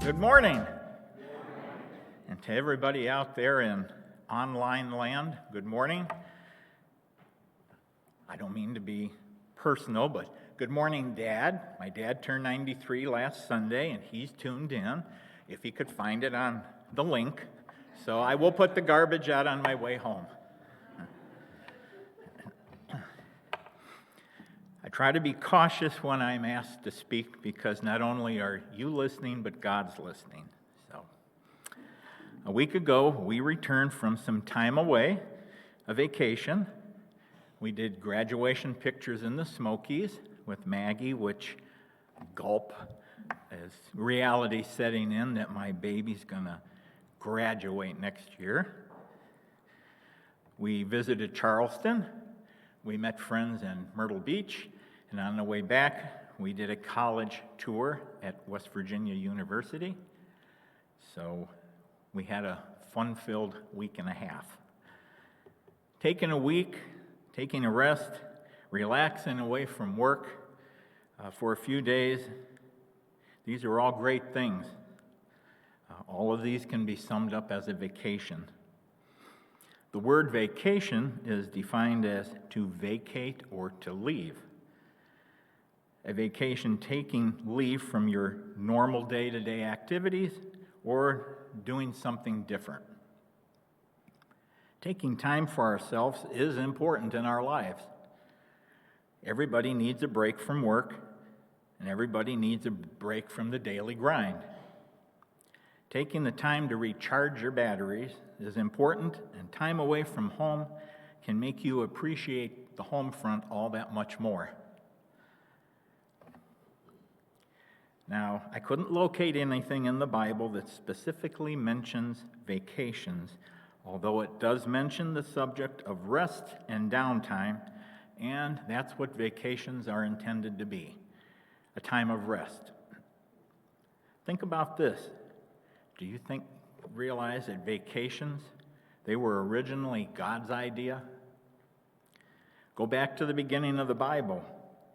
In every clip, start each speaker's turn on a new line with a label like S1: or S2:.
S1: Good morning. And to everybody out there in online land, good morning. I don't mean to be personal, but good morning, Dad. My dad turned 93 last Sunday, and he's tuned in, if he could find it on the link. So I will put the garbage out on my way home. I try to be cautious when I'm asked to speak because not only are you listening, but God's listening. So, a week ago, we returned from some time away, a vacation. We did graduation pictures in the Smokies with Maggie, which, gulp, as reality setting in that my baby's going to graduate next year. We visited Charleston. We met friends in Myrtle Beach. And on the way back, we did a college tour at West Virginia University. So we had a fun-filled week and a half. Taking a week, taking a rest, relaxing away from work for a few days, these are all great things. All of these can be summed up as a vacation. The word vacation is defined as to vacate or to leave. A vacation taking leave from your normal day-to-day activities or doing something different. Taking time for ourselves is important in our lives. Everybody needs a break from work, and everybody needs a break from the daily grind. Taking the time to recharge your batteries is important, and time away from home can make you appreciate the home front all that much more. Now, I couldn't locate anything in the Bible that specifically mentions vacations, although it does mention the subject of rest and downtime, and that's what vacations are intended to be, a time of rest. Think about this. Do you realize that vacations, they were originally God's idea? Go back to the beginning of the Bible,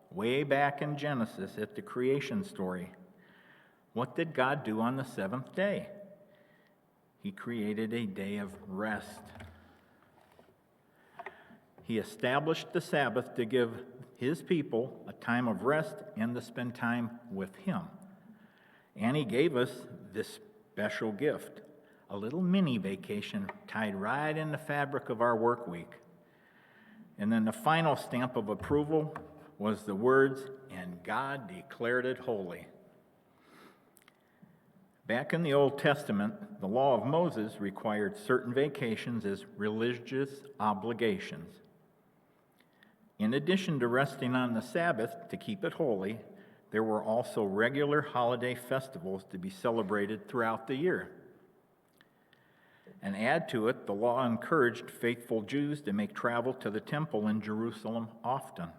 S1: way back in Genesis at the creation story. What did God do on the seventh day? He created a day of rest. He established the Sabbath to give his people a time of rest and to spend time with him. And he gave us this special gift, a little mini vacation tied right in the fabric of our work week. And then the final stamp of approval was the words, "And God declared it holy." Back in the Old Testament, the law of Moses required certain vacations as religious obligations. In addition to resting on the Sabbath to keep it holy, there were also regular holiday festivals to be celebrated throughout the year. And add to it, the law encouraged faithful Jews to make travel to the temple in Jerusalem often.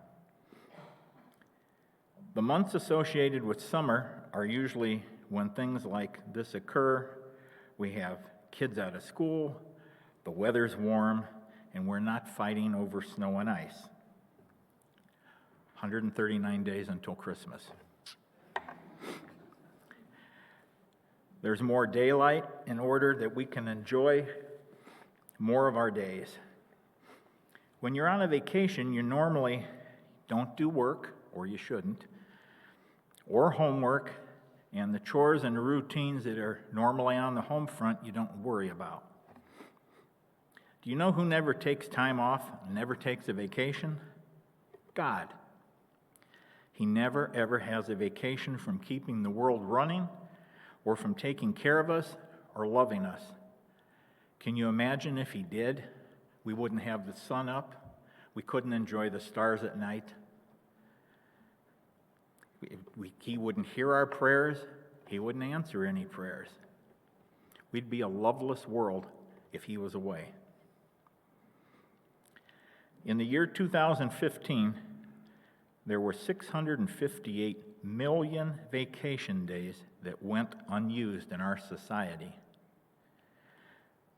S1: The months associated with summer are usually when things like this occur. We have kids out of school, the weather's warm, and we're not fighting over snow and ice. 139 days until Christmas. There's more daylight in order that we can enjoy more of our days. When you're on a vacation, you normally don't do work, or you shouldn't, or homework, and the chores and the routines that are normally on the home front you don't worry about. Do you know who never takes time off and never takes a vacation? God. He never, ever has a vacation from keeping the world running or from taking care of us or loving us. Can you imagine if he did? We wouldn't have the sun up. We couldn't enjoy the stars at night. He wouldn't hear our prayers. He wouldn't answer any prayers. We'd be a loveless world if he was away. In the year 2015, there were 658 million vacation days that went unused in our society.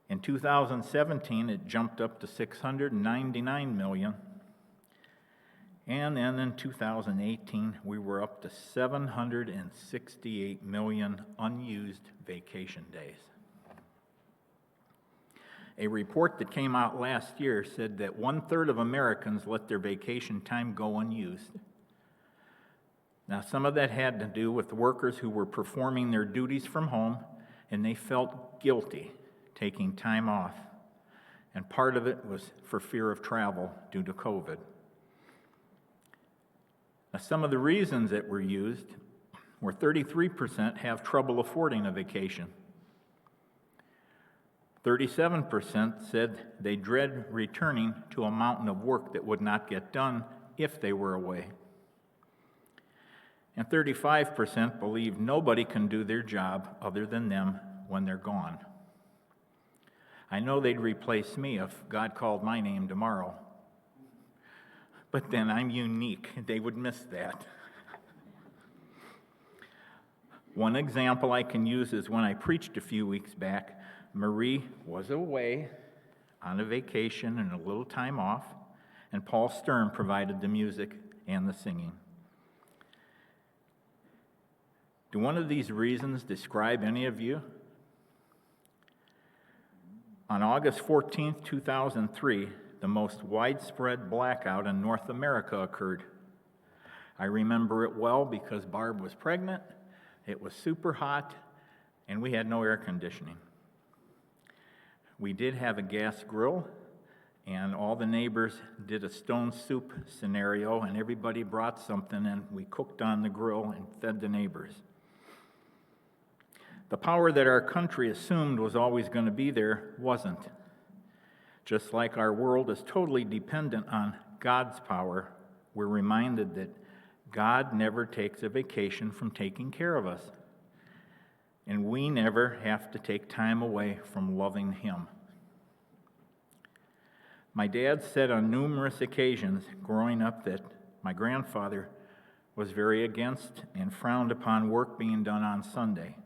S1: In 2017, it jumped up to 699 million. And then in 2018, we were up to 768 million unused vacation days. A report that came out last year said that 1/3 of Americans let their vacation time go unused. Now, some of that had to do with workers who were performing their duties from home, and they felt guilty taking time off. And part of it was for fear of travel due to COVID. Now, some of the reasons that were used were 33% have trouble affording a vacation. 37% said they dread returning to a mountain of work that would not get done if they were away. And 35% believe nobody can do their job other than them when they're gone. I know they'd replace me if God called my name tomorrow. But then I'm unique. They would miss that. One example I can use is when I preached a few weeks back. Marie was away on a vacation and a little time off, and Paul Stern provided the music and the singing. Do one of these reasons describe any of you? On August 14th, 2003, the most widespread blackout in North America occurred. I remember it well because Barb was pregnant, it was super hot, and we had no air conditioning. We did have a gas grill, and all the neighbors did a stone soup scenario, and everybody brought something, and we cooked on the grill and fed the neighbors. The power that our country assumed was always going to be there wasn't. Just like our world is totally dependent on God's power, we're reminded that God never takes a vacation from taking care of us. And we never have to take time away from loving Him. My dad said on numerous occasions growing up that my grandfather was very against and frowned upon work being done on Sunday.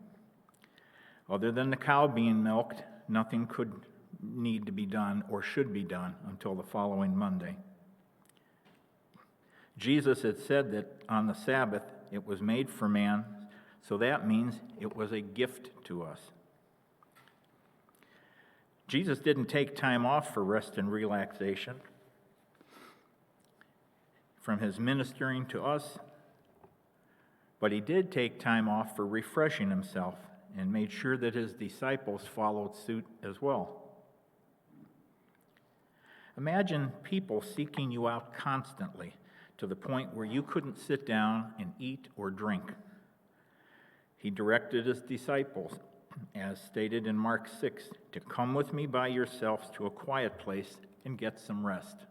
S1: Other than the cow being milked, nothing could need to be done or should be done until the following Monday. Jesus had said that on the Sabbath it was made for man, so that means it was a gift to us. Jesus didn't take time off for rest and relaxation from His ministering to us, but He did take time off for refreshing Himself and made sure that His disciples followed suit as well. Imagine people seeking you out constantly to the point where you couldn't sit down and eat or drink. He directed His disciples, as stated in Mark 6, to come with me by yourselves to a quiet place and get some rest.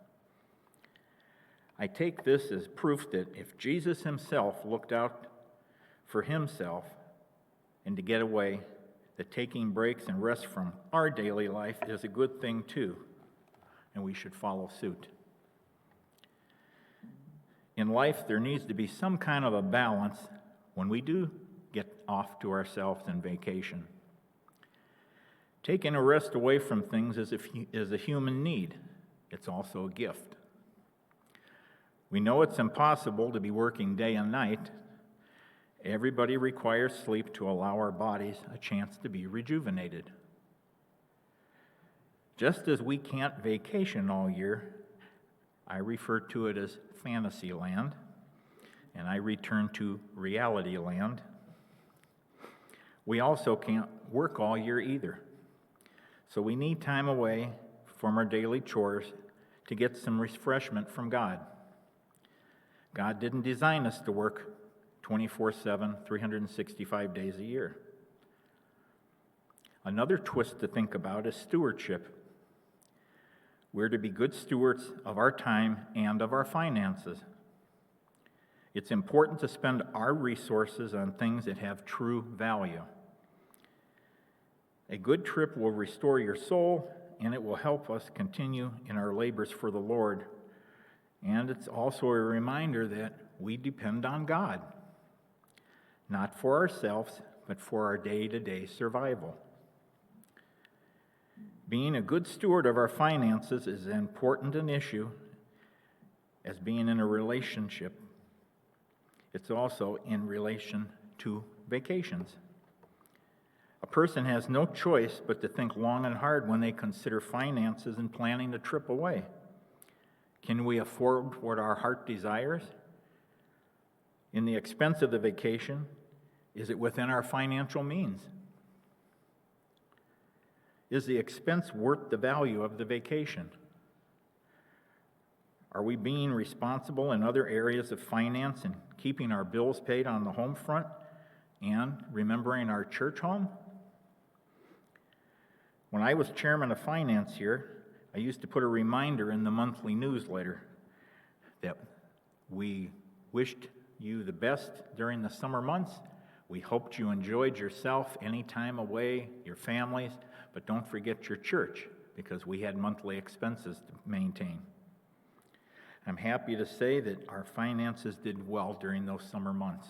S1: I take this as proof that if Jesus Himself looked out for Himself and to get away, that taking breaks and rest from our daily life is a good thing too, and we should follow suit. In life, there needs to be some kind of a balance when we do get off to ourselves in vacation. Taking a rest away from things is a human need. It's also a gift. We know it's impossible to be working day and night. Everybody requires sleep to allow our bodies a chance to be rejuvenated. Just as we can't vacation all year, I refer to it as fantasy land, and I return to reality land. We also can't work all year either. So we need time away from our daily chores to get some refreshment from God. God didn't design us to work 24/7, 365 days a year. Another twist to think about is stewardship. We're to be good stewards of our time and of our finances. It's important to spend our resources on things that have true value. A good trip will restore your soul, and it will help us continue in our labors for the Lord. And it's also a reminder that we depend on God, not for ourselves, but for our day-to-day survival. Being a good steward of our finances is important an issue, as being in a relationship, it's also in relation to vacations. A person has no choice but to think long and hard when they consider finances and planning a trip away. Can we afford what our heart desires? In the expense of the vacation, is it within our financial means? Is the expense worth the value of the vacation? Are we being responsible in other areas of finance and keeping our bills paid on the home front and remembering our church home? When I was chairman of finance here, I used to put a reminder in the monthly newsletter that we wished you the best during the summer months. We hoped you enjoyed yourself any time away, your families, but don't forget your church, because we had monthly expenses to maintain. I'm happy to say that our finances did well during those summer months.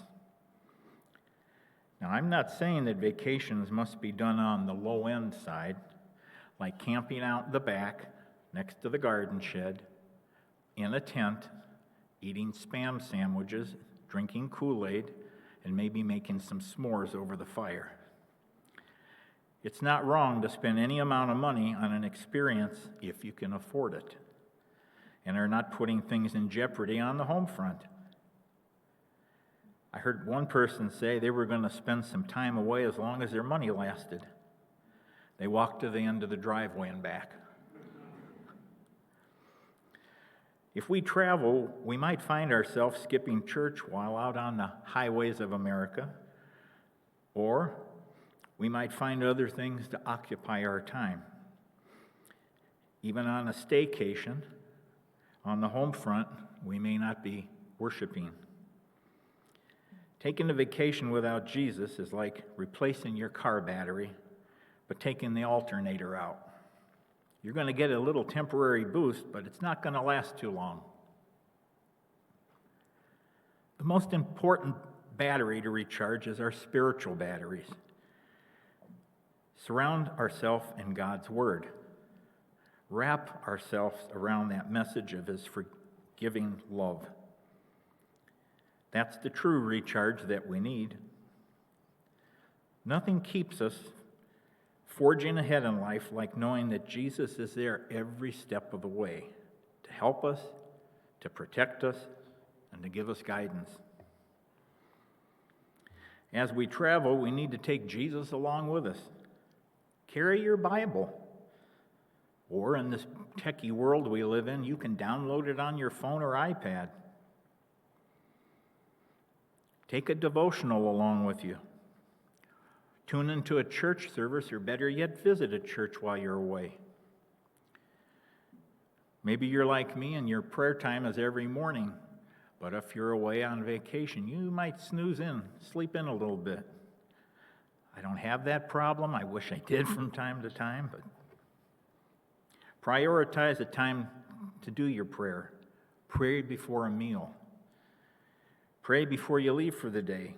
S1: Now, I'm not saying that vacations must be done on the low-end side, like camping out in the back, next to the garden shed, in a tent, eating Spam sandwiches, drinking Kool-Aid, and maybe making some s'mores over the fire. It's not wrong to spend any amount of money on an experience if you can afford it, and are not putting things in jeopardy on the home front. I heard one person say they were going to spend some time away as long as their money lasted. They walked to the end of the driveway and back. If we travel, we might find ourselves skipping church while out on the highways of America, or we might find other things to occupy our time. Even on a staycation, on the home front, we may not be worshiping. Taking a vacation without Jesus is like replacing your car battery, but taking the alternator out. You're going to get a little temporary boost, but it's not going to last too long. The most important battery to recharge is our spiritual batteries. Surround ourselves in God's Word. Wrap ourselves around that message of His forgiving love. That's the true recharge that we need. Nothing keeps us forging ahead in life like knowing that Jesus is there every step of the way to help us, to protect us, and to give us guidance. As we travel, we need to take Jesus along with us. Carry your Bible. Or in this techie world we live in, you can download it on your phone or iPad. Take a devotional along with you. Tune into a church service, or better yet, visit a church while you're away. Maybe you're like me and your prayer time is every morning, but if you're away on vacation, you might snooze in, sleep in a little bit. I don't have that problem. I wish I did from time to time, but prioritize a time to do your prayer. Pray before a meal. Pray before you leave for the day.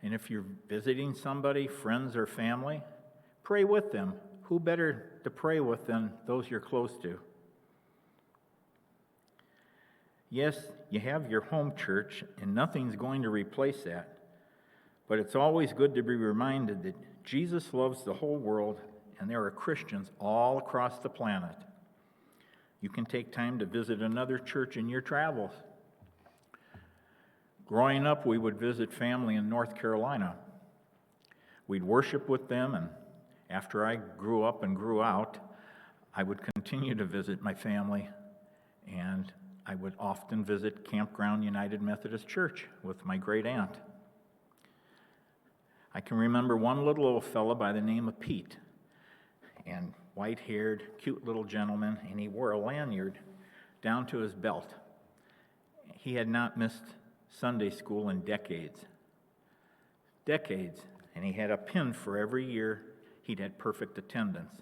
S1: And if you're visiting somebody, friends or family, pray with them. Who better to pray with than those you're close to? Yes, you have your home church, and nothing's going to replace that. But it's always good to be reminded that Jesus loves the whole world, and there are Christians all across the planet. You can take time to visit another church in your travels. Growing up, we would visit family in North Carolina. We'd worship with them, and after I grew up and grew out, I would continue to visit my family, and I would often visit Campground United Methodist Church with my great aunt. I can remember one little old fella by the name of Pete, and white-haired, cute little gentleman, and he wore a lanyard down to his belt. He had not missed Sunday school in decades, and he had a pin for every year he'd had perfect attendance.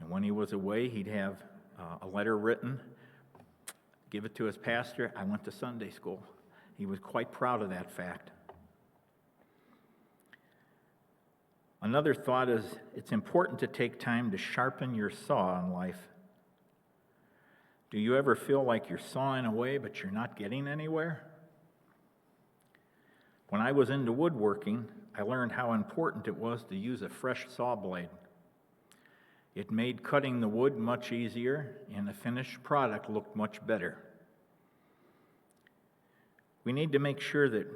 S1: And when he was away, he'd have a letter written, give it to his pastor, I went to Sunday school. He was quite proud of that fact. Another thought is it's important to take time to sharpen your saw in life. Do you ever feel like you're sawing away, but you're not getting anywhere? When I was into woodworking, I learned how important it was to use a fresh saw blade. It made cutting the wood much easier, and the finished product looked much better. We need to make sure that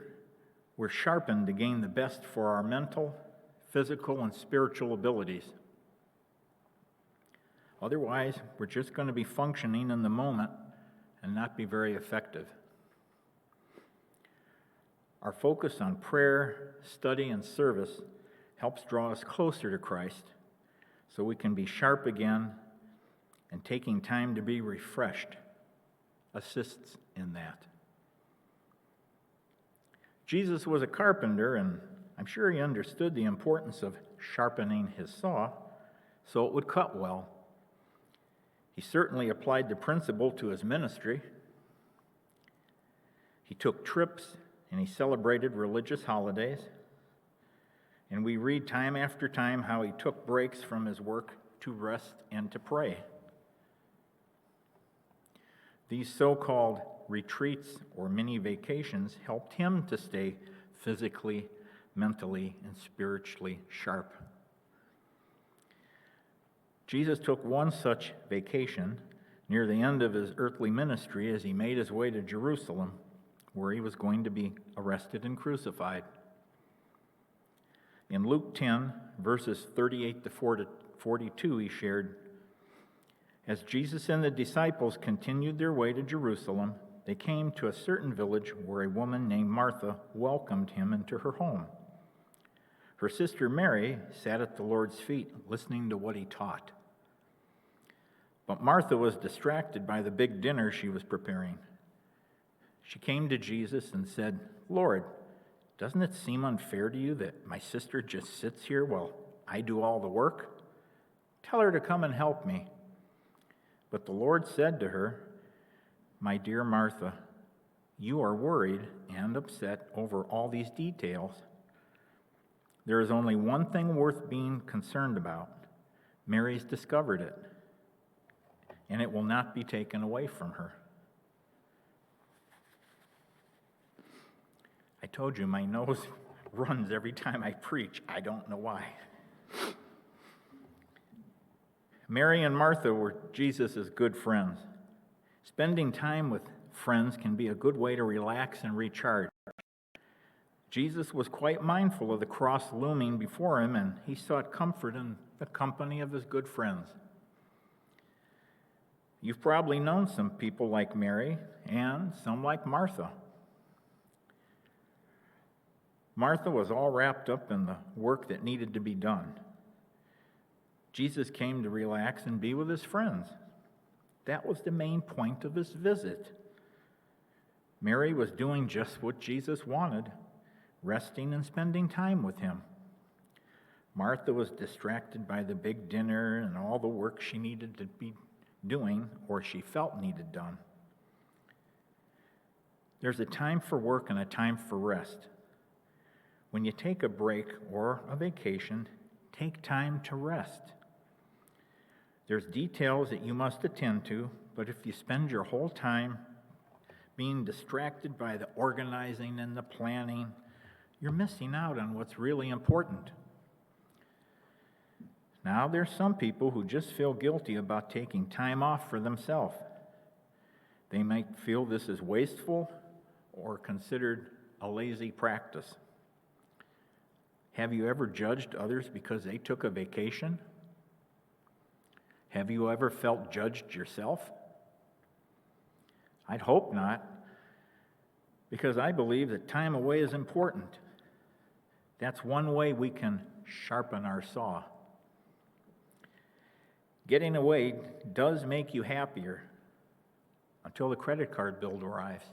S1: we're sharpened to gain the best for our mental, physical, and spiritual abilities. Otherwise, we're just going to be functioning in the moment and not be very effective. Our focus on prayer, study, and service helps draw us closer to Christ so we can be sharp again, and taking time to be refreshed assists in that. Jesus was a carpenter, and I'm sure he understood the importance of sharpening his saw so it would cut well. He certainly applied the principle to his ministry. He took trips and he celebrated religious holidays. And we read time after time how he took breaks from his work to rest and to pray. These so-called retreats or mini vacations helped him to stay physically, mentally, and spiritually sharp. Jesus took one such vacation near the end of his earthly ministry as he made his way to Jerusalem, where he was going to be arrested and crucified. In Luke 10, verses 38 to 42, he shared, "As Jesus and the disciples continued their way to Jerusalem, they came to a certain village where a woman named Martha welcomed him into her home. Her sister Mary sat at the Lord's feet, listening to what he taught. But Martha was distracted by the big dinner she was preparing. She came to Jesus and said, 'Lord, doesn't it seem unfair to you that my sister just sits here while I do all the work? Tell her to come and help me.' But the Lord said to her, 'My dear Martha, you are worried and upset over all these details. There is only one thing worth being concerned about. Mary's discovered it, and it will not be taken away from her.'" I told you my nose runs every time I preach. I don't know why. Mary and Martha were Jesus' good friends. Spending time with friends can be a good way to relax and recharge. Jesus was quite mindful of the cross looming before him, and he sought comfort in the company of his good friends. You've probably known some people like Mary and some like Martha. Martha was all wrapped up in the work that needed to be done. Jesus came to relax and be with his friends. That was the main point of his visit. Mary was doing just what Jesus wanted, resting and spending time with him. Martha was distracted by the big dinner and all the work she needed to be doing, or she felt needed done. There's a time for work and a time for rest. When you take a break or a vacation, take time to rest. There's details that you must attend to, but if you spend your whole time being distracted by the organizing and the planning, you're missing out on what's really important. Now, there's some people who just feel guilty about taking time off for themselves. They might feel this is wasteful or considered a lazy practice. Have you ever judged others because they took a vacation? Have you ever felt judged yourself? I'd hope not, because I believe that time away is important. That's one way we can sharpen our saw. Getting away does make you happier until the credit card bill arrives.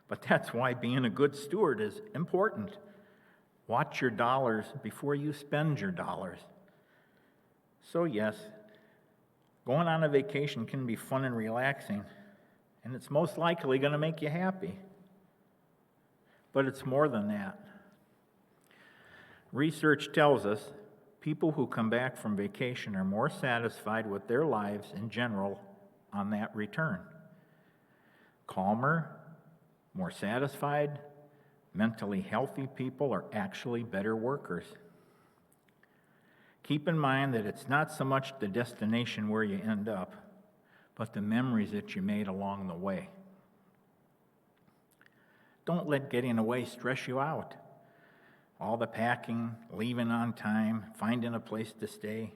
S1: But that's why being a good steward is important. Watch your dollars before you spend your dollars. So yes, going on a vacation can be fun and relaxing, and it's most likely going to make you happy. But it's more than that. Research tells us people who come back from vacation are more satisfied with their lives in general on that return. Calmer, more satisfied, mentally healthy people are actually better workers. Keep in mind that it's not so much the destination where you end up, but the memories that you made along the way. Don't let getting away stress you out. All the packing, leaving on time, finding a place to stay,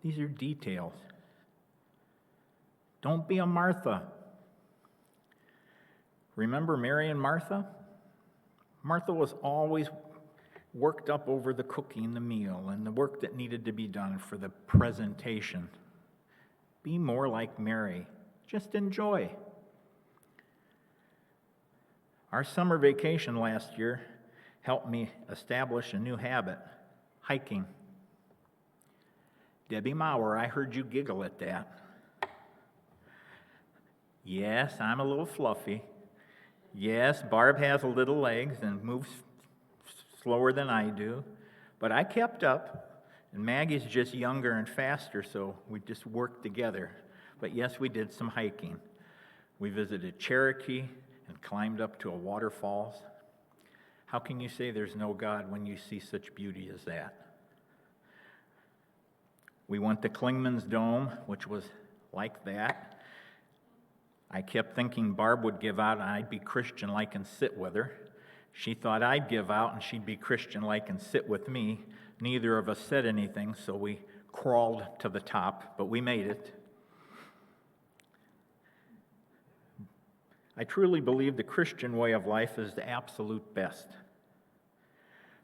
S1: these are details. Don't be a Martha. Remember Mary and Martha? Martha was always worked up over the cooking, the meal, and the work that needed to be done for the presentation. Be more like Mary. Just enjoy. Our summer vacation last year helped me establish a new habit, hiking. Debbie Maurer, I heard you giggle at that. Yes, I'm a little fluffy. Yes, Barb has little legs and moves slower than I do, but I kept up, and Maggie's just younger and faster, so we just worked together. But yes, we did some hiking. We visited Cherokee and climbed up to a waterfalls. How can you say there's no God when you see such beauty as that? We went to Klingman's Dome, which was like that. I kept thinking Barb would give out and I'd be Christian-like and sit with her. She thought I'd give out and she'd be Christian-like and sit with me. Neither of us said anything, so we crawled to the top, but we made it. I truly believe the Christian way of life is the absolute best.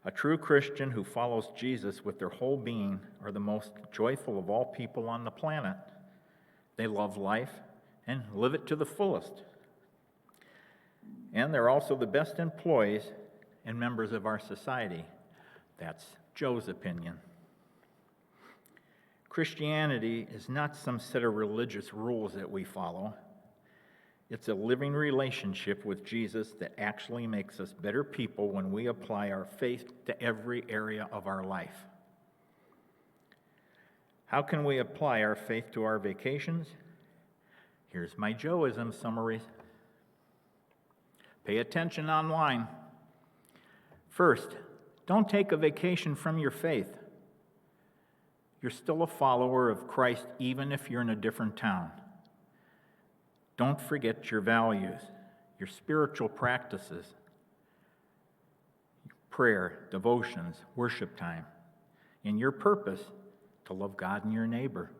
S1: A true Christian who follows Jesus with their whole being are the most joyful of all people on the planet. They love life and live it to the fullest. And they're also the best employees and members of our society. That's Joe's opinion. Christianity is not some set of religious rules that we follow. It's a living relationship with Jesus that actually makes us better people when we apply our faith to every area of our life. How can we apply our faith to our vacations? Here's my Joeism summaries. Pay attention online. First, don't take a vacation from your faith. You're still a follower of Christ even if you're in a different town. Don't forget your values, your spiritual practices, prayer, devotions, worship time, and your purpose to love God and your neighbor.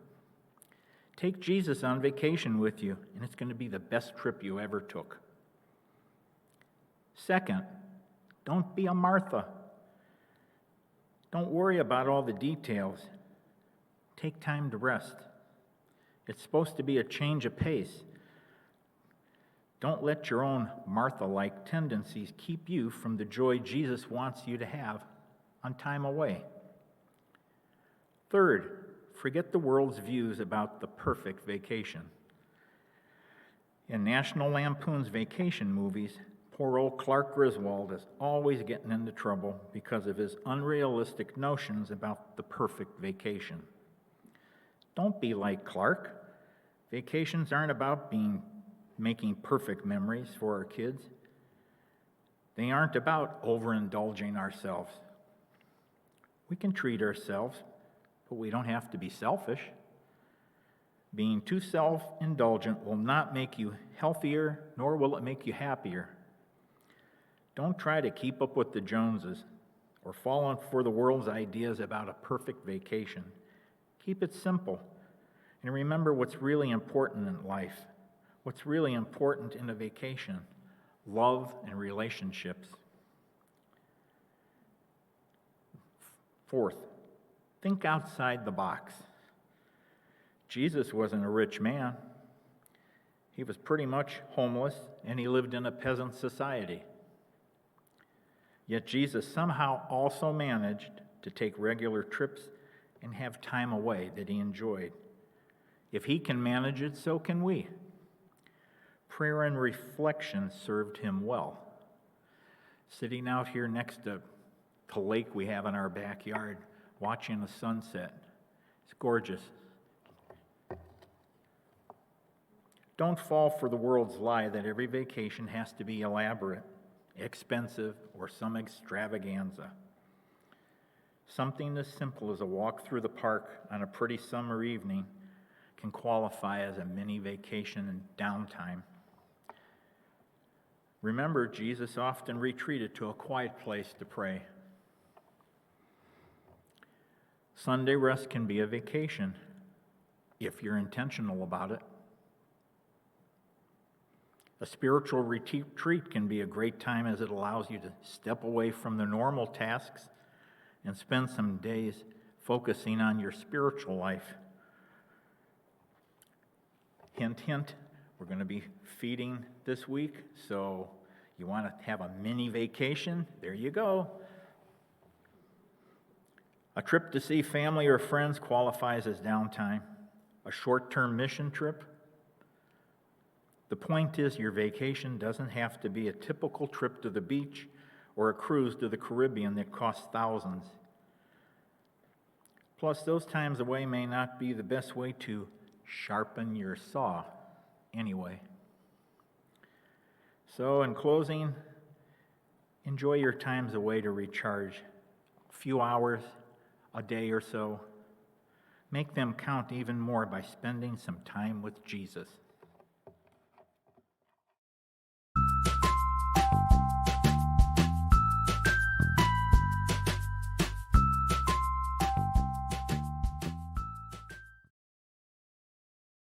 S1: Take Jesus on vacation with you, and it's going to be the best trip you ever took. Second, don't be a Martha. Don't worry about all the details. Take time to rest. It's supposed to be a change of pace. Don't let your own Martha-like tendencies keep you from the joy Jesus wants you to have on time away. Third, forget the world's views about the perfect vacation. In National Lampoon's vacation movies, poor old Clark Griswold is always getting into trouble because of his unrealistic notions about the perfect vacation. Don't be like Clark. Vacations aren't about making perfect memories for our kids. They aren't about overindulging ourselves. We can treat ourselves, but we don't have to be selfish. Being too self-indulgent will not make you healthier, nor will it make you happier. Don't try to keep up with the Joneses or fall for the world's ideas about a perfect vacation. Keep it simple. And remember what's really important in life. What's really important in a vacation? Love and relationships. Fourth, think outside the box. Jesus wasn't a rich man. He was pretty much homeless, and he lived in a peasant society. Yet Jesus somehow also managed to take regular trips and have time away that he enjoyed. If he can manage it, so can we. Prayer and reflection served him well. Sitting out here next to the lake we have in our backyard, watching the sunset. It's gorgeous. Don't fall for the world's lie that every vacation has to be elaborate, expensive, or some extravaganza. Something as simple as a walk through the park on a pretty summer evening can qualify as a mini vacation and downtime. Remember, Jesus often retreated to a quiet place to pray. Sunday rest can be a vacation if you're intentional about it. A spiritual retreat can be a great time as it allows you to step away from the normal tasks and spend some days focusing on your spiritual life. Hint, hint, we're going to be feeding this week, so you want to have a mini vacation? There you go. A trip to see family or friends qualifies as downtime. A short-term mission trip. The point is, your vacation doesn't have to be a typical trip to the beach or a cruise to the Caribbean that costs thousands. Plus, those times away may not be the best way to sharpen your saw anyway. So, in closing, enjoy your times away to recharge. A few hours, a day or so. Make them count even more by spending some time with Jesus.